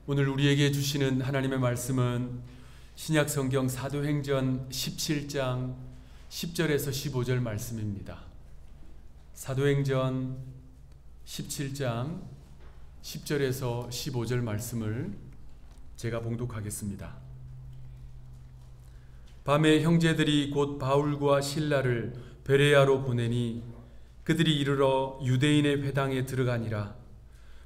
오늘 우리에게 주시는 하나님의 말씀은 신약 성경 사도행전 17장 10절에서 15절 말씀입니다. 사도행전 17장 10절에서 15절 말씀을 제가 봉독하겠습니다. 밤에 형제들이 곧 바울과 실라를 베레아로 보내니 그들이 이르러 유대인의 회당에 들어가니라.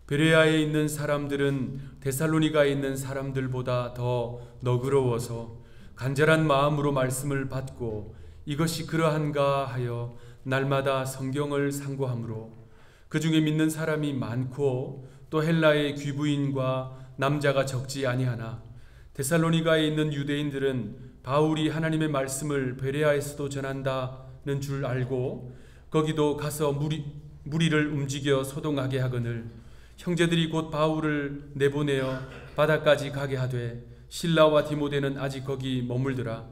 베레아에 있는 사람들은 데살로니가에 있는 사람들보다 더 너그러워서 간절한 마음으로 말씀을 받고 이것이 그러한가 하여 날마다 성경을 상고하므로 그 중에 믿는 사람이 많고 또 헬라의 귀부인과 남자가 적지 아니하나 데살로니가에 있는 유대인들은 바울이 하나님의 말씀을 베레아에서도 전한다는 줄 알고 거기도 가서 무리를 움직여 소동하게 하거늘 형제들이 곧 바울을 내보내어 바다까지 가게 하되 실라와 디모데는 아직 거기 머물더라.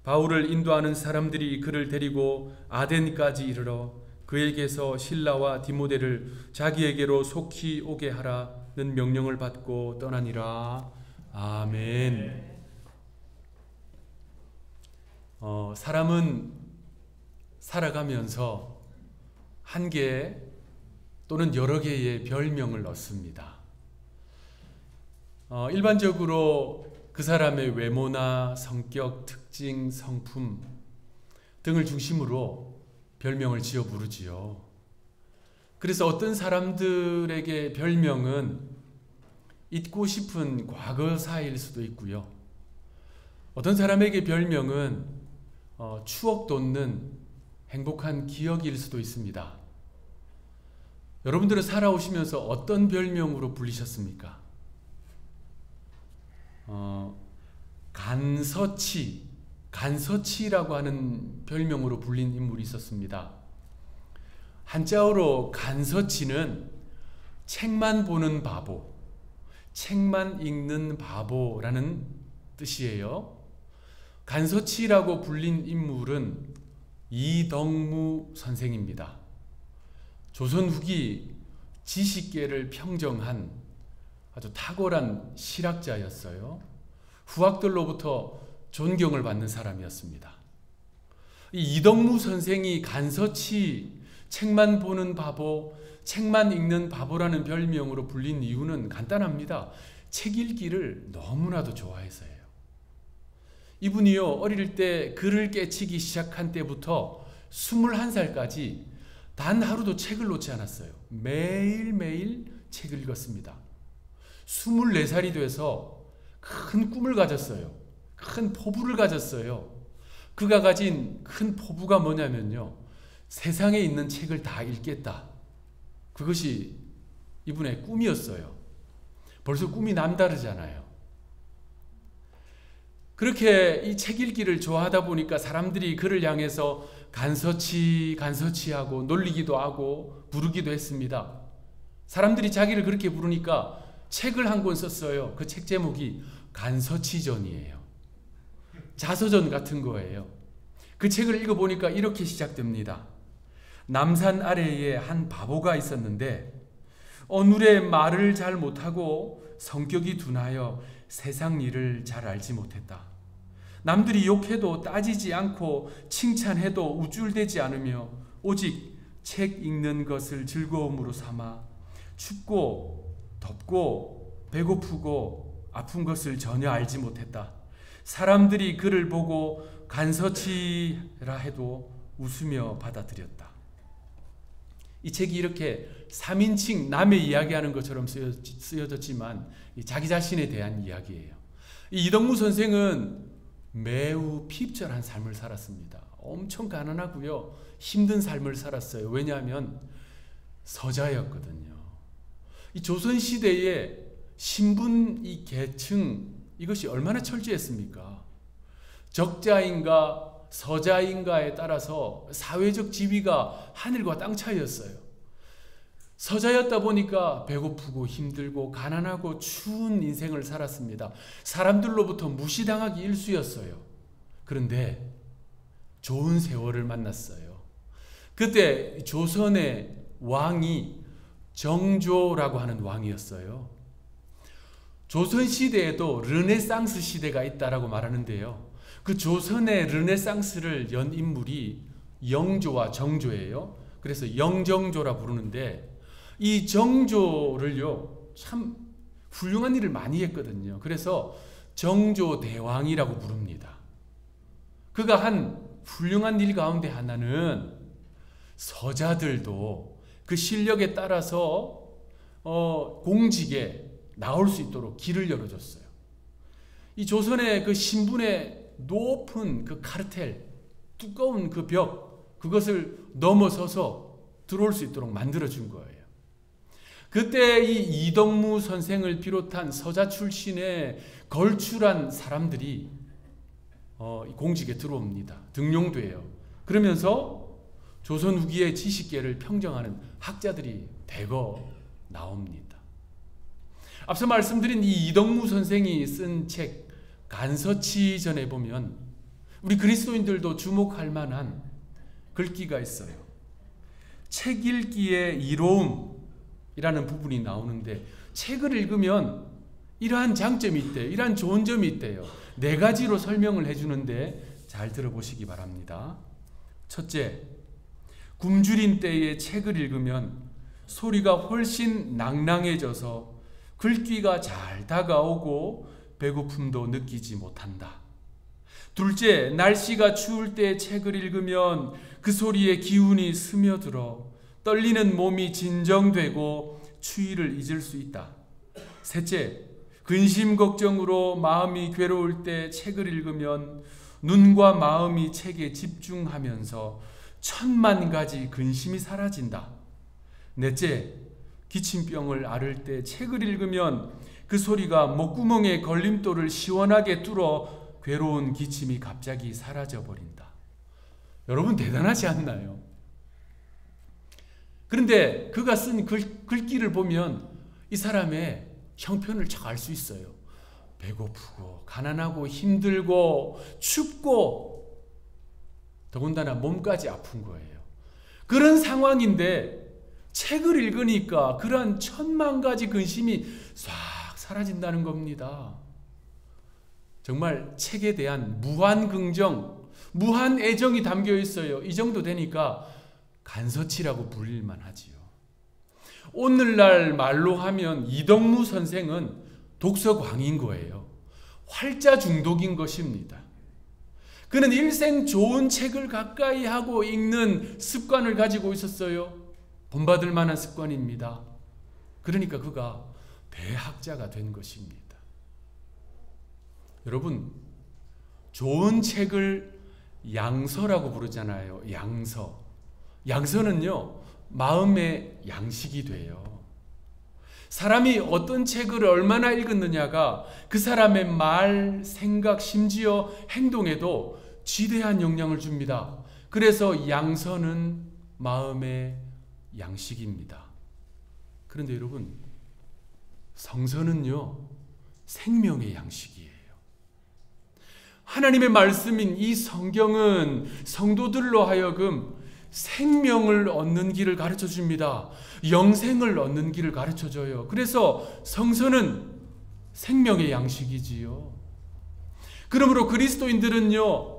바울을 인도하는 사람들이 그를 데리고 아덴까지 이르러 그에게서 실라와 디모데를 자기에게로 속히 오게 하라는 명령을 받고 떠나니라. 아멘. 사람은 살아가면서 한 개 또는 여러 개의 별명을 얻습니다. 일반적으로 그 사람의 외모나 성격, 특징, 성품 등을 중심으로 별명을 지어 부르지요. 그래서 어떤 사람들에게 별명은 잊고 싶은 과거사일 수도 있고요. 어떤 사람에게 별명은 추억 돋는 행복한 기억일 수도 있습니다. 여러분들은 살아오시면서 어떤 별명으로 불리셨습니까? 간서치라고 하는 별명으로 불린 인물이 있었습니다. 한자어로 간서치는 책만 보는 바보, 책만 읽는 바보라는 뜻이에요. 간서치라고 불린 인물은 이덕무 선생입니다. 조선 후기 지식계를 평정한 아주 탁월한 실학자였어요. 후학들로부터 존경을 받는 사람이었습니다. 이 이덕무 선생이 간서치, 책만 보는 바보, 책만 읽는 바보라는 별명으로 불린 이유는 간단합니다. 책 읽기를 너무나도 좋아해서예요. 이분이요, 어릴 때 글을 깨치기 시작한 때부터 21살까지 단 하루도 책을 놓지 않았어요. 매일매일 책을 읽었습니다. 24살이 돼서 큰 꿈을 가졌어요. 큰 포부를 가졌어요. 그가 가진 큰 포부가 뭐냐면요, 세상에 있는 책을 다 읽겠다. 그것이 이분의 꿈이었어요. 벌써 꿈이 남다르잖아요. 그렇게 이 책 읽기를 좋아하다 보니까 사람들이 그를 향해서 간서치하고 놀리기도 하고 부르기도 했습니다. 사람들이 자기를 그렇게 부르니까 책을 한 권 썼어요. 그 책 제목이 간서치전이에요. 자서전 같은 거예요. 그 책을 읽어보니까 이렇게 시작됩니다. 남산 아래에 한 바보가 있었는데 어눌해 말을 잘 못하고 성격이 둔하여 세상 일을 잘 알지 못했다. 남들이 욕해도 따지지 않고 칭찬해도 우쭐대지 않으며 오직 책 읽는 것을 즐거움으로 삼아 춥고 덥고 배고프고 아픈 것을 전혀 알지 못했다. 사람들이 그를 보고 간서치라 해도 웃으며 받아들였다. 이 책이 이렇게 3인칭 남의 이야기하는 것처럼 쓰여졌지만 자기 자신에 대한 이야기예요. 이 이덕무 선생은 매우 핍절한 삶을 살았습니다. 엄청 가난하고요, 힘든 삶을 살았어요. 왜냐하면 서자였거든요. 이 조선시대의 신분, 이 계층, 이것이 얼마나 철저했습니까? 적자인가 서자인가에 따라서 사회적 지위가 하늘과 땅 차이였어요. 서자였다 보니까 배고프고 힘들고 가난하고 추운 인생을 살았습니다. 사람들로부터 무시당하기 일쑤였어요. 그런데 좋은 세월을 만났어요. 그때 조선의 왕이 정조라고 하는 왕이었어요. 조선시대에도 르네상스 시대가 있다라고 말하는데요. 그 조선의 르네상스를 연 인물이 영조와 정조예요. 그래서 영정조라 부르는데 이 정조를요 참 훌륭한 일을 많이 했거든요. 그래서 정조대왕이라고 부릅니다. 그가 한 훌륭한 일 가운데 하나는 서자들도 그 실력에 따라서 공직에 나올 수 있도록 길을 열어줬어요. 이 조선의 그 신분의 높은 그 카르텔, 두꺼운 그 벽, 그것을 넘어서서 들어올 수 있도록 만들어준 거예요. 그때 이 이덕무 선생을 비롯한 서자 출신의 걸출한 사람들이 공직에 들어옵니다. 등용돼요. 그러면서 조선 후기의 지식계를 평정하는 학자들이 대거 나옵니다. 앞서 말씀드린 이 이덕무 선생이 쓴 책 간서치전에 보면 우리 그리스도인들도 주목할 만한 글귀가 있어요. 책 읽기의 이로움이라는 부분이 나오는데 책을 읽으면 이러한 장점이 있대요. 이러한 좋은 점이 있대요. 4가지로 설명을 해주는데 잘 들어보시기 바랍니다. 첫째, 굶주린 때에 책을 읽으면 소리가 훨씬 낭낭해져서 글귀가 잘 다가오고 배고픔도 느끼지 못한다. 둘째, 날씨가 추울 때 책을 읽으면 그 소리에 기운이 스며들어 떨리는 몸이 진정되고 추위를 잊을 수 있다. 셋째, 근심 걱정으로 마음이 괴로울 때 책을 읽으면 눈과 마음이 책에 집중하면서 10,000,000가지 근심이 사라진다. 넷째, 기침병을 앓을 때 책을 읽으면 그 소리가 목구멍에 걸림돌을 시원하게 뚫어 괴로운 기침이 갑자기 사라져버린다. 여러분 대단하지 않나요? 그런데 그가 쓴 글귀를 보면 이 사람의 형편을 잘 알 수 있어요. 배고프고 가난하고 힘들고 춥고 더군다나 몸까지 아픈 거예요. 그런 상황인데 책을 읽으니까 그런 10,000,000가지 근심이 싹 사라진다는 겁니다. 정말 책에 대한 무한 긍정, 무한 애정이 담겨 있어요. 이 정도 되니까 간서치라고 불릴만 하지요. 오늘날 말로 하면 이덕무 선생은 독서광인 거예요. 활자 중독인 것입니다. 그는 일생 좋은 책을 가까이 하고 읽는 습관을 가지고 있었어요. 본받을 만한 습관입니다. 그러니까 그가 대학자가 된 것입니다. 여러분, 좋은 책을 양서라고 부르잖아요. 양서. 양서는요, 마음의 양식이 돼요. 사람이 어떤 책을 얼마나 읽었느냐가 그 사람의 말, 생각, 심지어 행동에도 지대한 영향을 줍니다. 그래서 양서는 마음의 양식입니다. 그런데 여러분, 성서는요, 생명의 양식이에요. 하나님의 말씀인 이 성경은 성도들로 하여금 생명을 얻는 길을 가르쳐 줍니다. 영생을 얻는 길을 가르쳐 줘요. 그래서 성서는 생명의 양식이지요. 그러므로 그리스도인들은요,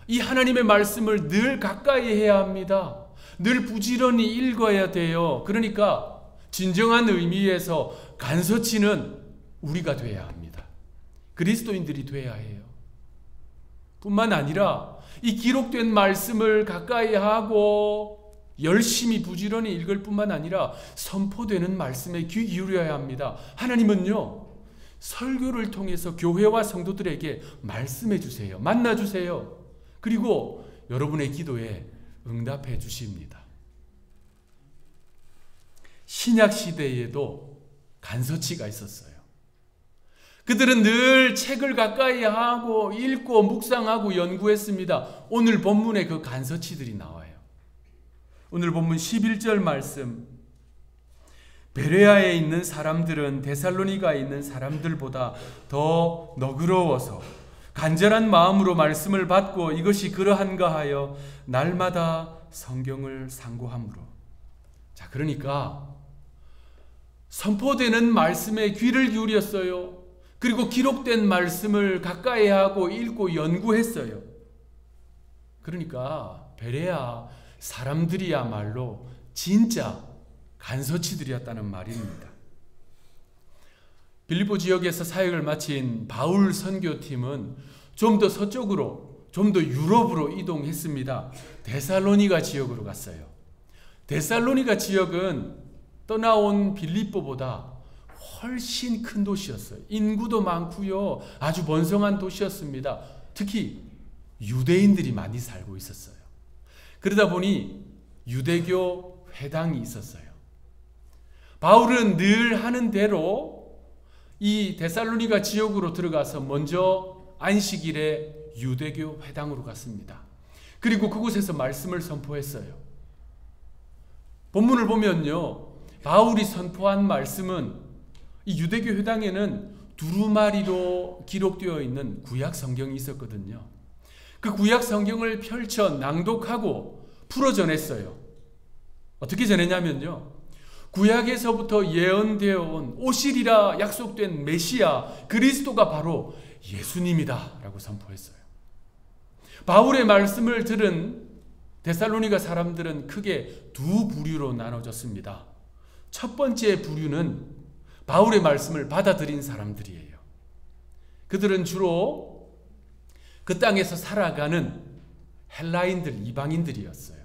이 하나님의 말씀을 늘 가까이 해야 합니다. 늘 부지런히 읽어야 돼요. 그러니까 진정한 의미에서 간서치는 우리가 돼야 합니다. 그리스도인들이 돼야 해요. 뿐만 아니라 이 기록된 말씀을 가까이 하고 열심히 부지런히 읽을 뿐만 아니라 선포되는 말씀에 귀 기울여야 합니다. 하나님은요, 설교를 통해서 교회와 성도들에게 말씀해 주세요. 만나 주세요. 그리고 여러분의 기도에 응답해 주십니다. 신약 시대에도 간서치가 있었어요. 그들은 늘 책을 가까이 하고 읽고 묵상하고 연구했습니다. 오늘 본문에 그 간서치들이 나와요. 오늘 본문 11절 말씀, 베레아에 있는 사람들은 데살로니가에 있는 사람들보다 더 너그러워서 간절한 마음으로 말씀을 받고 이것이 그러한가 하여 날마다 성경을 상고함으로. 자, 그러니까 선포되는 말씀에 귀를 기울였어요. 그리고 기록된 말씀을 가까이 하고 읽고 연구했어요. 그러니까 베레아 사람들이야말로 진짜 간서치들이었다는 말입니다. 빌립보 지역에서 사역을 마친 바울 선교팀은 좀 더 서쪽으로, 좀 더 유럽으로 이동했습니다. 데살로니가 지역으로 갔어요. 데살로니가 지역은 떠나온 빌립보보다 훨씬 큰 도시였어요. 인구도 많고요. 아주 번성한 도시였습니다. 특히 유대인들이 많이 살고 있었어요. 그러다 보니 유대교 회당이 있었어요. 바울은 늘 하는 대로 이 데살로니가 지역으로 들어가서 먼저 안식일에 유대교 회당으로 갔습니다. 그리고 그곳에서 말씀을 선포했어요. 본문을 보면요, 바울이 선포한 말씀은 이 유대교 회당에는 두루마리로 기록되어 있는 구약 성경이 있었거든요. 그 구약 성경을 펼쳐 낭독하고 풀어 전했어요. 어떻게 전했냐면요, 구약에서부터 예언되어 온 오시리라 약속된 메시아 그리스도가 바로 예수님이다 라고 선포했어요. 바울의 말씀을 들은 데살로니가 사람들은 크게 두 부류로 나눠졌습니다. 첫 번째 부류는 바울의 말씀을 받아들인 사람들이에요. 그들은 주로 그 땅에서 살아가는 헬라인들, 이방인들이었어요.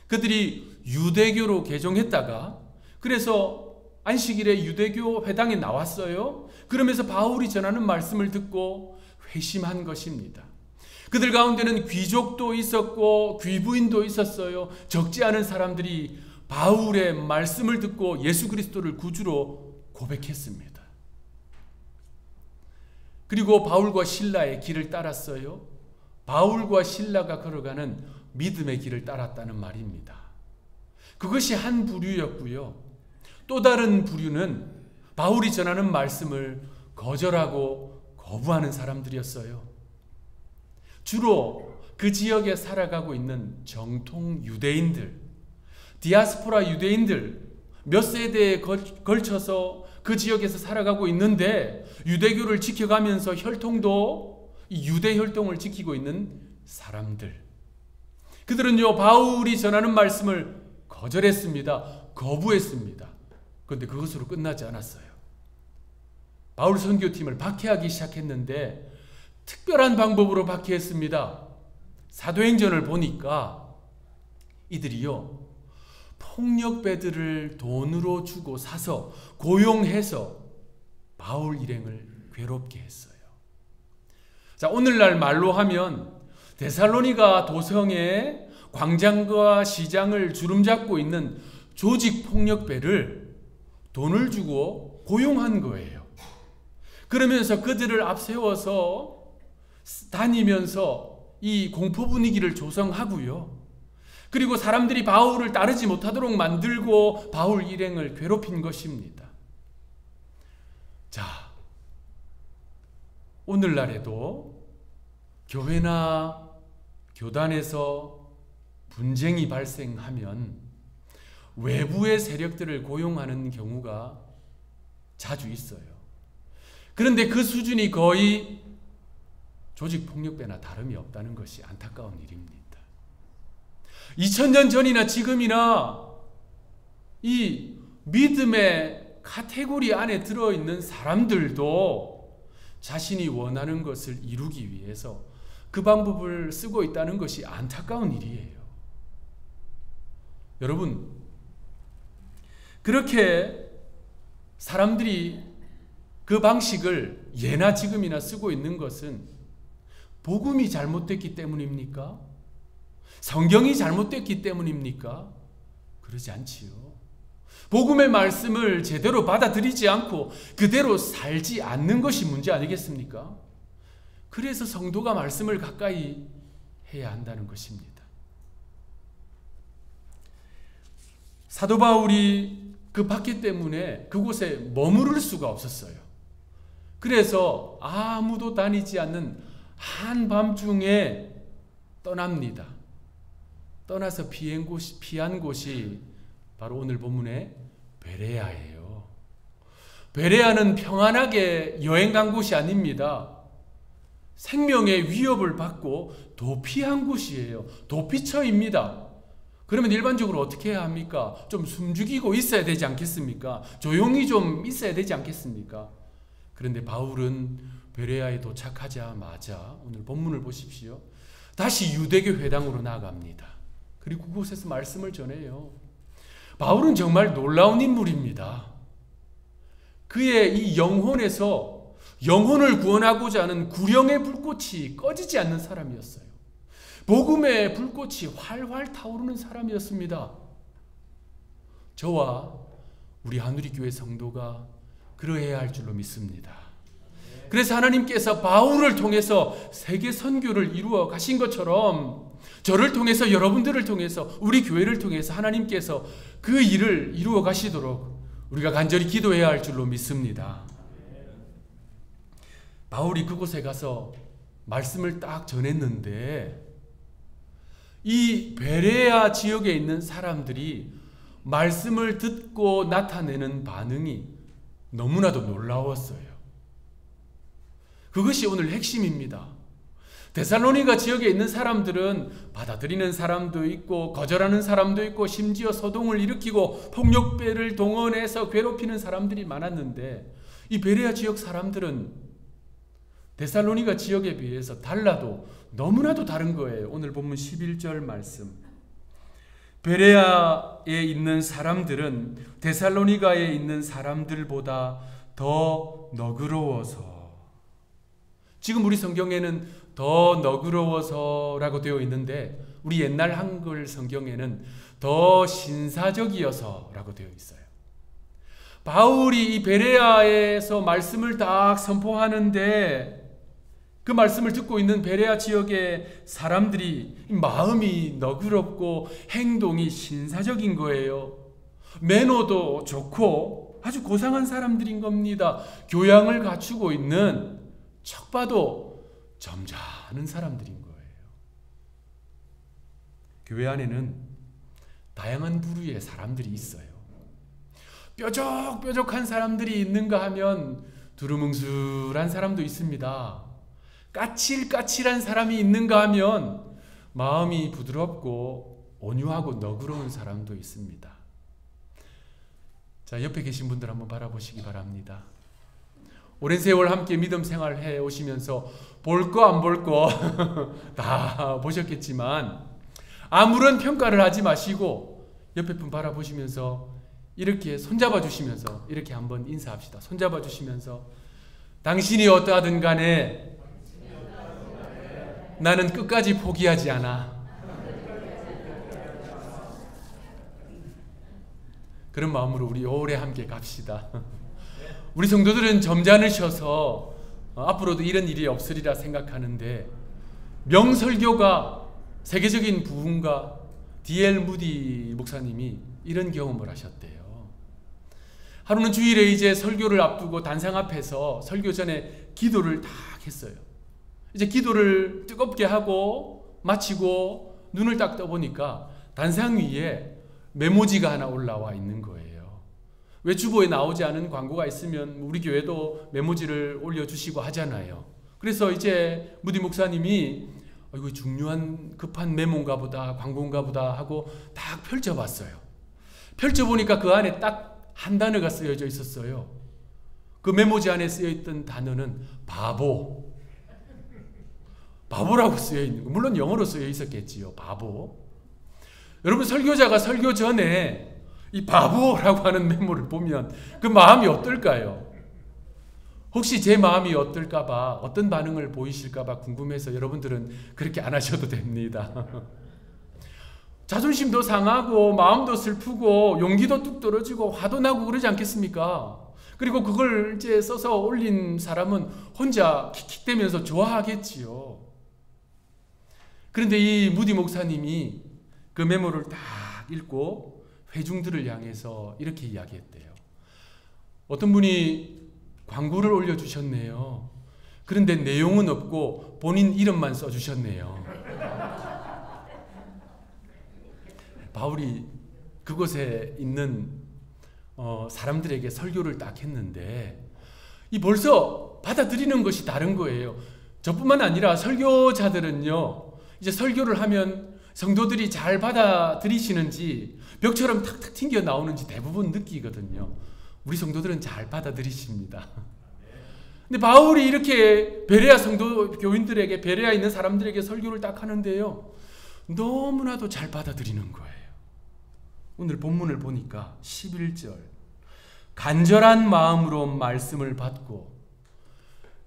그들이 유대교로 개종했다가 그래서 안식일에 유대교 회당에 나왔어요. 그러면서 바울이 전하는 말씀을 듣고 회심한 것입니다. 그들 가운데는 귀족도 있었고 귀부인도 있었어요. 적지 않은 사람들이 바울의 말씀을 듣고 예수 그리스도를 구주로 고백했습니다. 그리고 바울과 실라의 길을 따랐어요. 바울과 실라가 걸어가는 믿음의 길을 따랐다는 말입니다. 그것이 한 부류였고요. 또 다른 부류는 바울이 전하는 말씀을 거절하고 거부하는 사람들이었어요. 주로 그 지역에 살아가고 있는 정통 유대인들, 디아스포라 유대인들, 몇 세대에 걸쳐서 그 지역에서 살아가고 있는데 유대교를 지켜가면서 혈통도 이 유대 혈통을 지키고 있는 사람들. 그들은요, 바울이 전하는 말씀을 거절했습니다. 거부했습니다. 그런데 그것으로 끝나지 않았어요. 바울 선교팀을 박해하기 시작했는데 특별한 방법으로 박해했습니다. 사도행전을 보니까 이들이요, 폭력배들을 돈으로 주고 사서 고용해서 바울 일행을 괴롭게 했어요. 자, 오늘날 말로 하면 데살로니가 도성에 광장과 시장을 주름잡고 있는 조직 폭력배를 돈을 주고 고용한 거예요. 그러면서 그들을 앞세워서 다니면서 이 공포 분위기를 조성하고요. 그리고 사람들이 바울을 따르지 못하도록 만들고 바울 일행을 괴롭힌 것입니다. 자, 오늘날에도 교회나 교단에서 분쟁이 발생하면 외부의 세력들을 고용하는 경우가 자주 있어요. 그런데 그 수준이 거의 조직폭력배나 다름이 없다는 것이 안타까운 일입니다. 2000년 전이나 지금이나 이 믿음의 카테고리 안에 들어있는 사람들도 자신이 원하는 것을 이루기 위해서 그 방법을 쓰고 있다는 것이 안타까운 일이에요. 여러분, 그렇게 사람들이 그 방식을 예나 지금이나 쓰고 있는 것은 복음이 잘못됐기 때문입니까? 성경이 잘못됐기 때문입니까? 그러지 않지요. 복음의 말씀을 제대로 받아들이지 않고 그대로 살지 않는 것이 문제 아니겠습니까? 그래서 성도가 말씀을 가까이 해야 한다는 것입니다. 사도 바울이 그 박해 때문에 그곳에 머무를 수가 없었어요. 그래서 아무도 다니지 않는 한밤중에 떠납니다. 떠나서 피한 곳이 바로 오늘 본문의 베레아예요. 베레아는 평안하게 여행 간 곳이 아닙니다. 생명의 위협을 받고 도피한 곳이에요. 도피처입니다. 그러면 일반적으로 어떻게 해야 합니까? 좀 숨죽이고 있어야 되지 않겠습니까? 조용히 좀 있어야 되지 않겠습니까? 그런데 바울은 베레아에 도착하자마자 오늘 본문을 보십시오. 다시 유대교 회당으로 나아갑니다. 그리고 그곳에서 말씀을 전해요. 바울은 정말 놀라운 인물입니다. 그의 이 영혼에서 영혼을 구원하고자 하는 구령의 불꽃이 꺼지지 않는 사람이었어요. 복음의 불꽃이 활활 타오르는 사람이었습니다. 저와 우리 하누리교회 성도가 그러해야 할 줄로 믿습니다. 그래서 하나님께서 바울을 통해서 세계 선교를 이루어 가신 것처럼 저를 통해서, 여러분들을 통해서, 우리 교회를 통해서 하나님께서 그 일을 이루어 가시도록 우리가 간절히 기도해야 할 줄로 믿습니다. 바울이 그곳에 가서 말씀을 딱 전했는데 이 베레아 지역에 있는 사람들이 말씀을 듣고 나타내는 반응이 너무나도 놀라웠어요. 그것이 오늘 핵심입니다. 데살로니가 지역에 있는 사람들은 받아들이는 사람도 있고 거절하는 사람도 있고 심지어 소동을 일으키고 폭력배를 동원해서 괴롭히는 사람들이 많았는데 이 베레아 지역 사람들은 데살로니가 지역에 비해서 달라도 너무나도 다른 거예요. 오늘 본문 11절 말씀. 베레아에 있는 사람들은 데살로니가에 있는 사람들보다 더 너그러워서, 지금 우리 성경에는 더 너그러워서라고 되어 있는데 우리 옛날 한글 성경에는 더 신사적이어서라고 되어 있어요. 바울이 이 베레아에서 말씀을 딱 선포하는데 그 말씀을 듣고 있는 베레아 지역의 사람들이 마음이 너그럽고 행동이 신사적인 거예요. 매너도 좋고 아주 고상한 사람들인 겁니다. 교양을 갖추고 있는 척 봐도 점잖은 사람들인 거예요. 교회 안에는 다양한 부류의 사람들이 있어요. 뾰족뾰족한 사람들이 있는가 하면 두루뭉술한 사람도 있습니다. 까칠까칠한 사람이 있는가 하면 마음이 부드럽고 온유하고 너그러운 사람도 있습니다. 자, 옆에 계신 분들 한번 바라보시기 바랍니다. 오랜 세월 함께 믿음 생활해 오시면서 볼 거 안 볼 거 다 보셨겠지만 아무런 평가를 하지 마시고 옆에 분 바라보시면서 이렇게 손잡아 주시면서 이렇게 한번 인사합시다. 손잡아 주시면서 당신이 어떠하든 간에 나는 끝까지 포기하지 않아. 그런 마음으로 우리 오래 함께 갑시다. 우리 성도들은 점잖으셔서 앞으로도 이런 일이 없으리라 생각하는데 명설교가 세계적인 부흥가 D.L. 무디 목사님이 이런 경험을 하셨대요. 하루는 주일에 이제 설교를 앞두고 단상 앞에서 설교 전에 기도를 딱 했어요. 이제 기도를 뜨겁게 하고 마치고 눈을 딱 떠보니까 단상 위에 메모지가 하나 올라와 있는 거예요. 외주보에 나오지 않은 광고가 있으면 우리 교회도 메모지를 올려주시고 하잖아요. 그래서 이제 무디 목사님이 이거 중요한 급한 메모인가 보다, 광고인가 보다 하고 딱 펼쳐봤어요. 펼쳐보니까 그 안에 딱 한 단어가 쓰여져 있었어요. 그 메모지 안에 쓰여있던 단어는 바보. 바보라고 쓰여있는 거. 물론 영어로 쓰여 있었겠지요. 바보. 여러분, 설교자가 설교 전에 이 바보라고 하는 메모를 보면 그 마음이 어떨까요? 혹시 제 마음이 어떨까봐, 어떤 반응을 보이실까봐 궁금해서 여러분들은 그렇게 안 하셔도 됩니다. 자존심도 상하고 마음도 슬프고 용기도 뚝 떨어지고 화도 나고 그러지 않겠습니까? 그리고 그걸 이제 써서 올린 사람은 혼자 킥킥대면서 좋아하겠지요. 그런데 이 무디 목사님이 그 메모를 딱 읽고 회중들을 향해서 이렇게 이야기했대요. 어떤 분이 광고를 올려주셨네요. 그런데 내용은 없고 본인 이름만 써주셨네요. 바울이 그곳에 있는 사람들에게 설교를 딱 했는데 이 벌써 받아들이는 것이 다른 거예요. 저뿐만 아니라 설교자들은요, 이제 설교를 하면 성도들이 잘 받아들이시는지 벽처럼 탁탁 튕겨 나오는지 대부분 느끼거든요. 우리 성도들은 잘 받아들이십니다. 근데 바울이 이렇게 베레아 성도 교인들에게, 베레아 있는 사람들에게 설교를 딱 하는데요, 너무나도 잘 받아들이는 거예요. 오늘 본문을 보니까 11절, 간절한 마음으로 말씀을 받고,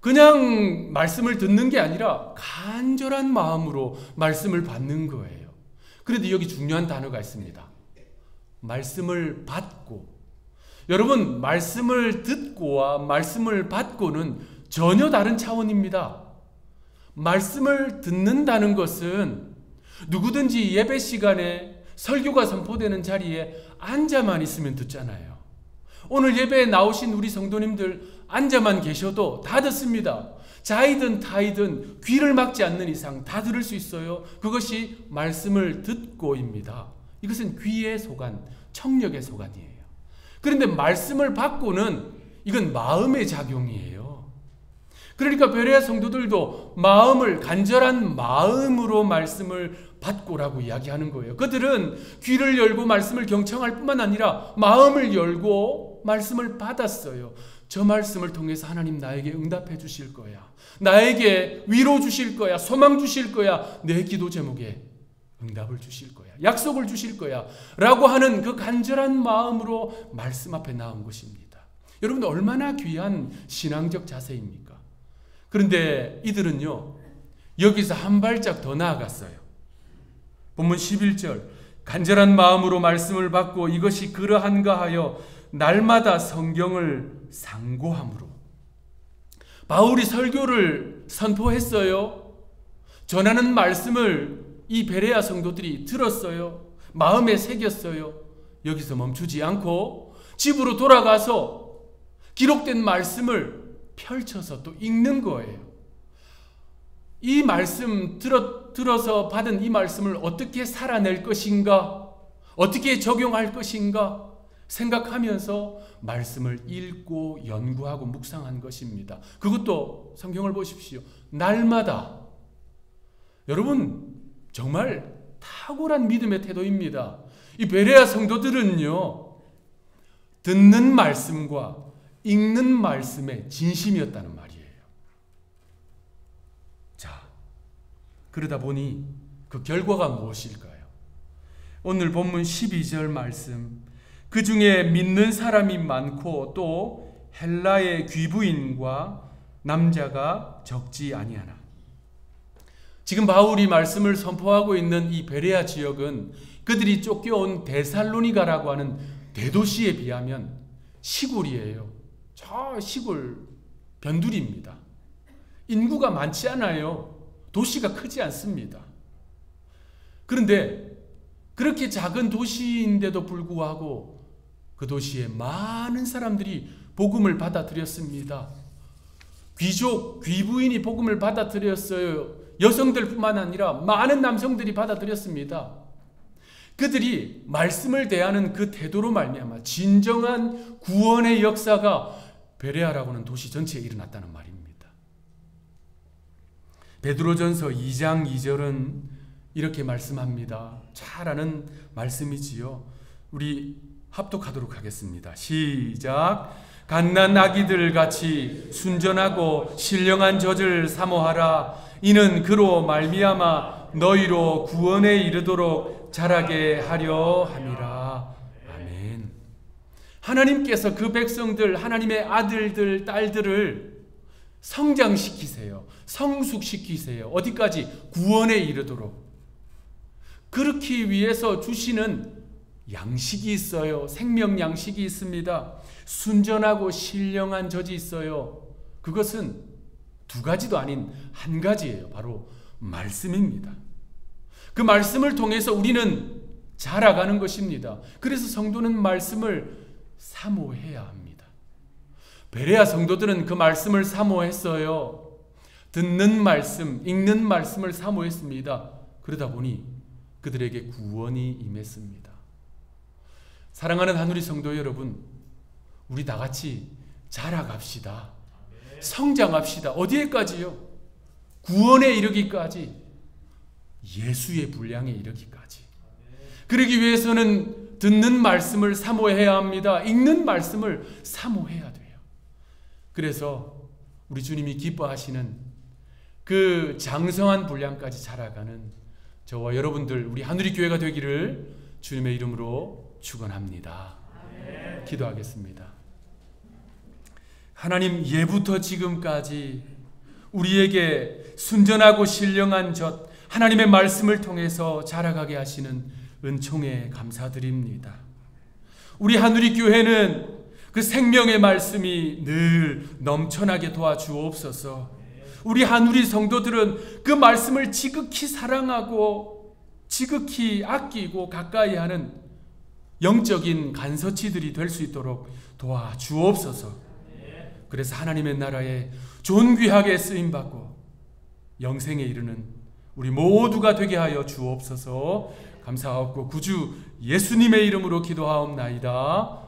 그냥 말씀을 듣는 게 아니라 간절한 마음으로 말씀을 받는 거예요. 그런데 여기 중요한 단어가 있습니다. 말씀을 받고. 여러분, 말씀을 듣고와 말씀을 받고는 전혀 다른 차원입니다. 말씀을 듣는다는 것은 누구든지 예배 시간에 설교가 선포되는 자리에 앉아만 있으면 듣잖아요. 오늘 예배에 나오신 우리 성도님들 앉아만 계셔도 다 듣습니다. 자이든 타이든 귀를 막지 않는 이상 다 들을 수 있어요. 그것이 말씀을 듣고입니다. 이것은 귀의 소관, 청력의 소관이에요. 그런데 말씀을 받고는 이건 마음의 작용이에요. 그러니까 베레아 성도들도 마음을, 간절한 마음으로 말씀을 받고라고 이야기하는 거예요. 그들은 귀를 열고 말씀을 경청할 뿐만 아니라 마음을 열고 말씀을 받았어요. 저 말씀을 통해서 하나님 나에게 응답해 주실 거야. 나에게 위로 주실 거야. 소망 주실 거야. 내 기도 제목에 응답을 주실 거야. 약속을 주실 거야. 라고 하는 그 간절한 마음으로 말씀 앞에 나온 것입니다. 여러분, 얼마나 귀한 신앙적 자세입니까? 그런데 이들은요, 여기서 한 발짝 더 나아갔어요. 본문 11절, 간절한 마음으로 말씀을 받고 이것이 그러한가 하여 날마다 성경을 상고함으로. 바울이 설교를 선포했어요. 전하는 말씀을 이 베레아 성도들이 들었어요. 마음에 새겼어요. 여기서 멈추지 않고 집으로 돌아가서 기록된 말씀을 펼쳐서 또 읽는 거예요. 이 말씀 들어서 받은 이 말씀을 어떻게 살아낼 것인가, 어떻게 적용할 것인가 생각하면서 말씀을 읽고 연구하고 묵상한 것입니다. 그것도 성경을 보십시오. 날마다. 여러분, 정말 탁월한 믿음의 태도입니다. 이 베레아 성도들은요, 듣는 말씀과 읽는 말씀에 진심이었다는 말이에요. 자, 그러다 보니 그 결과가 무엇일까요? 오늘 본문 12절 말씀, 그 중에 믿는 사람이 많고 또 헬라의 귀부인과 남자가 적지 아니하나. 지금 바울이 말씀을 선포하고 있는 이 베레아 지역은 그들이 쫓겨온 데살로니가라고 하는 대도시에 비하면 시골이에요. 저 시골 변두리입니다. 인구가 많지 않아요. 도시가 크지 않습니다. 그런데 그렇게 작은 도시인데도 불구하고 그 도시에 많은 사람들이 복음을 받아들였습니다. 귀족, 귀부인이 복음을 받아들였어요. 여성들뿐만 아니라 많은 남성들이 받아들였습니다. 그들이 말씀을 대하는 그 태도로 말미암아 진정한 구원의 역사가 베레아라고 하는 도시 전체에 일어났다는 말입니다. 베드로전서 2장 2절은 이렇게 말씀합니다. 잘 아는 말씀이지요. 우리 합독하도록 하겠습니다. 시작. 갓난 아기들 같이 순전하고 신령한 젖을 사모하라. 이는 그로 말미암아 너희로 구원에 이르도록 자라게 하려 함이라. 아멘. 하나님께서 그 백성들, 하나님의 아들들, 딸들을 성장시키세요. 성숙시키세요. 어디까지? 구원에 이르도록. 그렇기 위해서 주시는 양식이 있어요. 생명 양식이 있습니다. 순전하고 신령한 젖이 있어요. 그것은 두 가지도 아닌 한 가지예요. 바로 말씀입니다. 그 말씀을 통해서 우리는 자라가는 것입니다. 그래서 성도는 말씀을 사모해야 합니다. 베레아 성도들은 그 말씀을 사모했어요. 듣는 말씀, 읽는 말씀을 사모했습니다. 그러다 보니 그들에게 구원이 임했습니다. 사랑하는 하누리 성도 여러분, 우리 다 같이 자라갑시다. 성장합시다. 어디에까지요? 구원에 이르기까지, 예수의 분량에 이르기까지. 그러기 위해서는 듣는 말씀을 사모해야 합니다. 읽는 말씀을 사모해야 돼요. 그래서 우리 주님이 기뻐하시는 그 장성한 분량까지 자라가는 저와 여러분들, 우리 하누리 교회가 되기를 주님의 이름으로 축원합니다. 기도하겠습니다. 하나님, 예부터 지금까지 우리에게 순전하고 신령한 젖 하나님의 말씀을 통해서 자라가게 하시는 은총에 감사드립니다. 우리 하누리 교회는 그 생명의 말씀이 늘 넘쳐나게 도와주옵소서. 우리 하누리 성도들은 그 말씀을 지극히 사랑하고 지극히 아끼고 가까이 하는 영적인 간서치들이 될 수 있도록 도와주옵소서. 그래서 하나님의 나라에 존귀하게 쓰임받고 영생에 이르는 우리 모두가 되게 하여 주옵소서. 감사하옵고 구주 예수님의 이름으로 기도하옵나이다.